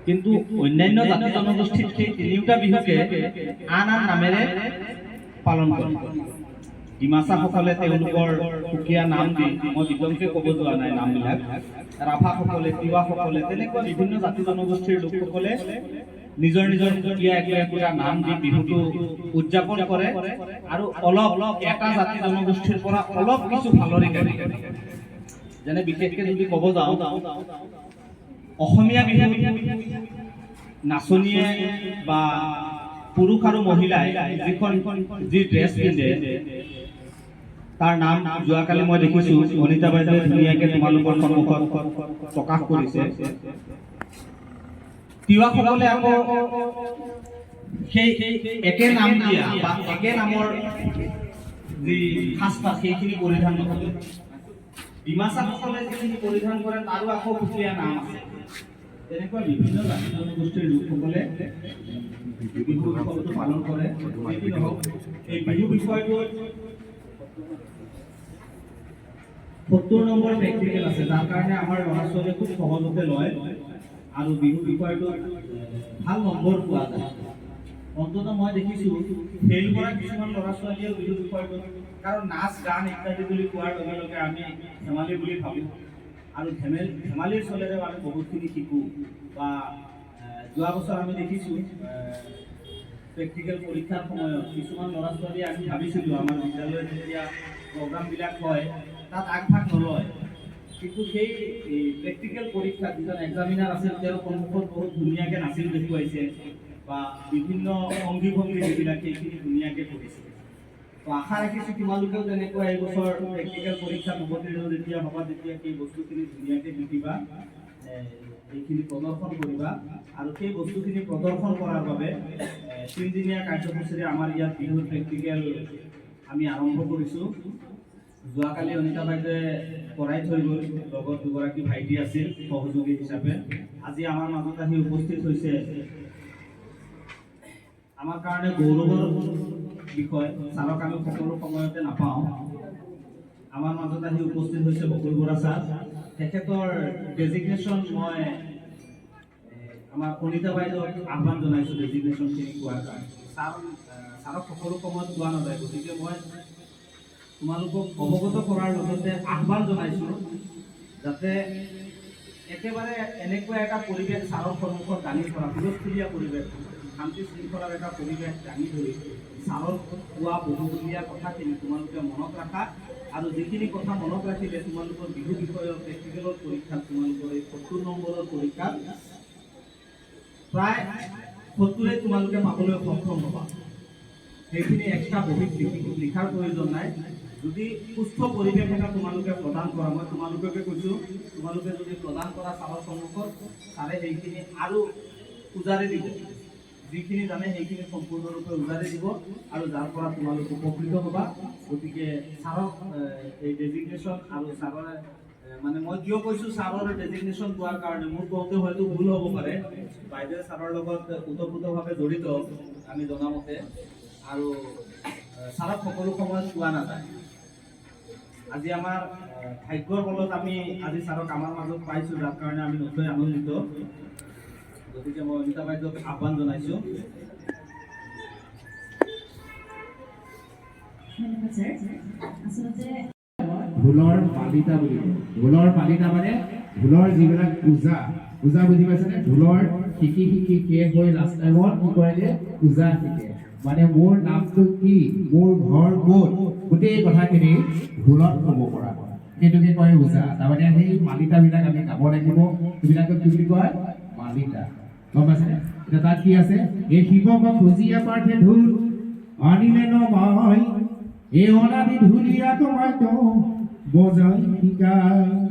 কিন্তু অন্যান্য জাতি জনগোষ্ঠীত সেই তিনিওটা বিহুকে আন আন নামেৰে পালন কৰে। ডিমাচাসকলে তেওঁলোকৰ সুকীয়া নাম দি, মই বিতংকে ক'ব যোৱা নাই নামবিলাক, ৰাভাসকলে, তিৱাসকলে, তেনেকুৱা বিভিন্ন জাতি জনগোষ্ঠীৰ লোকসকলে নিজৰ নিজৰ সুকীয়া একোটা নাম দি বিহুটো উদযাপন কৰে আৰু অলপ এটা জাতি জনগোষ্ঠীৰ পৰা অলপ কিছু ফালৰি কাঢ়ে। যেনে বিশেষকৈ যদি ক'ব যাওঁ, অসমীয়া বিহু নাচনীয়ে বা পুৰুষ আৰু মহিলাই যি ড্ৰেছ পিন্ধে তাৰ নাম যোৱাকালি মই দেখিছোঁ অনিতা বাইদেৱে ধুনীয়াকৈ তোমালোকৰ সন্মুখত প্ৰকাশ কৰিছে। তিৱাসকলে আকৌ সেই একে নাম দিয়া বা একে নামৰ যি সাজপাৰ সেইখিনি পৰিধান নকৰে। ডিমাচাসকলে যিখিনি পৰিধান কৰে তাৰো আকৌ সুকীয়া নাম আছে। তেনেকুৱা বিভিন্ন জাতি জনগোষ্ঠীৰ লোকসকলে বিহু উৎসৱটো পালন কৰে। যি নহওক, এই বিহু বিষয়টো 70 নম্বৰ প্ৰেক্টিকেল আছে, যাৰ কাৰণে আমাৰ ল'ৰা ছোৱালীয়ে খুব সহজতে লয় আৰু বিহু বিষয়টো ভাল নম্বৰ পোৱা যায়। অন্ততঃ মই দেখিছোঁ ফেইল কৰা কিছুমান ল'ৰা ছোৱালীয়েও বিহু বিষয়টো, কাৰণ নাচ গান ইত্যাদি বুলি কোৱাৰ লগে লগে আমি ধেমালি বুলি ভাবোঁ আৰু ধেমালিৰ চলেৰেও আমি বহুতখিনি শিকোঁ। বা যোৱা বছৰ আমি দেখিছোঁ প্ৰেক্টিকেল পৰীক্ষাৰ সময়ত কিছুমান ল'ৰা ছোৱালীয়ে আমি ভাবিছিলোঁ আমাৰ বিদ্যালয়ত যেতিয়া প্ৰগ্ৰামবিলাক হয় তাত আগভাগ নলয়, কিন্তু সেই প্ৰেক্টিকেল পৰীক্ষাত যিজন এক্সামিনাৰ আছিল তেওঁৰ সন্মুখত বহুত ধুনীয়াকৈ নাচিল দেখুৱাইছে বা বিভিন্ন অংগী ভংগী যিবিলাক সেইখিনি ধুনীয়াকৈ কৰিছে। তো আশা ৰাখিছোঁ তোমালোকেও তেনেকুৱা এইবছৰ প্ৰেক্টিকেল পৰীক্ষাত অৱতীৰ্ণ যেতিয়া হ'বা তেতিয়া সেই বস্তুখিনি ধুনীয়াকৈ শিকিবা, এইখিনি প্ৰদৰ্শন কৰিবা আৰু সেই বস্তুখিনি প্ৰদৰ্শন কৰাৰ বাবে 3 দিনীয়া কাৰ্যসূচীৰে আমাৰ ইয়াত বিহুৰ প্ৰেক্টিকেল আমি আৰম্ভ কৰিছোঁ। যোৱাকালি অনিতা বাইদেৱে কৰাই থৈ গ'ল, লগত দুগৰাকী ভাইটি আছিল সহযোগী হিচাপে। আজি আমাৰ মাজত আহি উপস্থিত হৈছে আমাৰ কাৰণে গৌৰৱৰ বিষয়, ছাৰক আমি সকলো সময়তে নাপাওঁ। আমাৰ মাজত আহি উপস্থিত হৈছে বকুল বৰা ছাৰ। তেখেতৰ ডেজিগনেশ্যন মই আমাৰ অনিতা বাইদেউক আহ্বান জনাইছোঁ ডেজিগনেশ্যনখিনি পোৱাৰ কাৰণে। ছাৰক সকলো সময়ত পোৱা নাযায়, গতিকে মই তোমালোকক অৱগত কৰাৰ লগতে আহ্বান জনাইছোঁ যাতে একেবাৰে এনেকুৱা এটা পৰিৱেশ ছাৰৰ সন্মুখত দাঙি ধৰা, হুলস্থুলীয়া পৰিৱেশ, শান্তি শৃংখলাৰ এটা পৰিৱেশ দাঙি ধৰি ছাৰৰ কোৱা বহুমূলীয়া কথাখিনি তোমালোকে মনত ৰাখা আৰু যিখিনি কথা মনত ৰাখিলে তোমালোকৰ বিহু বিষয়ৰ প্ৰেক্টিকেলৰ পৰীক্ষাত তোমালোকৰ এই 70 নম্বৰৰ পৰীক্ষাত প্ৰায় 70 তোমালোকে পাবলৈ সক্ষম হ'বা। সেইখিনি এক্সট্ৰা বহীত লিখাৰ প্ৰয়োজন নাই। যদি সুস্থ পৰিৱেশ এটা তোমালোকে প্ৰদান কৰা, মই তোমালোককে কৈছোঁ, তোমালোকে যদি প্ৰদান কৰা ছাৰৰ সন্মুখত, ছাৰে সেইখিনি আৰু উজাৰি দিব, যিখিনি জানে সেইখিনি সম্পূৰ্ণৰূপে উজাৰি দিব আৰু যাৰ পৰা তোমালোক উপকৃত হ'বা। গতিকে ছাৰক এই ডেজিগনেশ্যন আৰু ছাৰৰ মানে মই কিয় কৈছোঁ ছাৰৰ ডেজিগনেশ্যন পোৱাৰ কাৰণে, মোৰ কওঁতে হয়তো ভুল হ'ব পাৰে, বাইদেউ ছাৰৰ লগত ওতঃপ্ৰোতভাৱে জড়িত আমি জনামতে, আৰু ছাৰক সকলো সময়ত পোৱা নাযায়। আজি আমাৰ ভাগ্যৰ বলত আমি আজি ছাৰক আমাৰ মাজত পাইছোঁ, যাৰ কাৰণে আমি নথৈ আনন্দিত। গতিকে মই অনিতা বাইদেউক আহ্বান জনাইছোঁ। ঢোলৰ পালিতা বুলি কয়। ঢোলৰ পালিতা মানে ঢোলৰ যিবিলাক পূজা বুজি পাইছেনে? ঢোলৰ শিকি শেষ হৈ লাষ্ট টাইমত কি কৰিলে পূজা শিকে, মানে মোৰ নামটো কি, মোৰ ঘৰ ক'ত, গোটেই কথাখিনি ঢোলত ক'ব পৰা, সেইটোকে কয় পূজা। তাৰমানে সেই মালিতাবিলাক আমি গাব লাগিব, সেইবিলাকক কি বুলি কয় মালিতা, গম পাইছেনে? এতিয়া তাত কি আছে, এই শিৱক খুজিয়া পাৰ্থে ঢোল আনিলে নমাই, এই অনাদি ঢুলিয়া তোমাক বজাই শিকায়।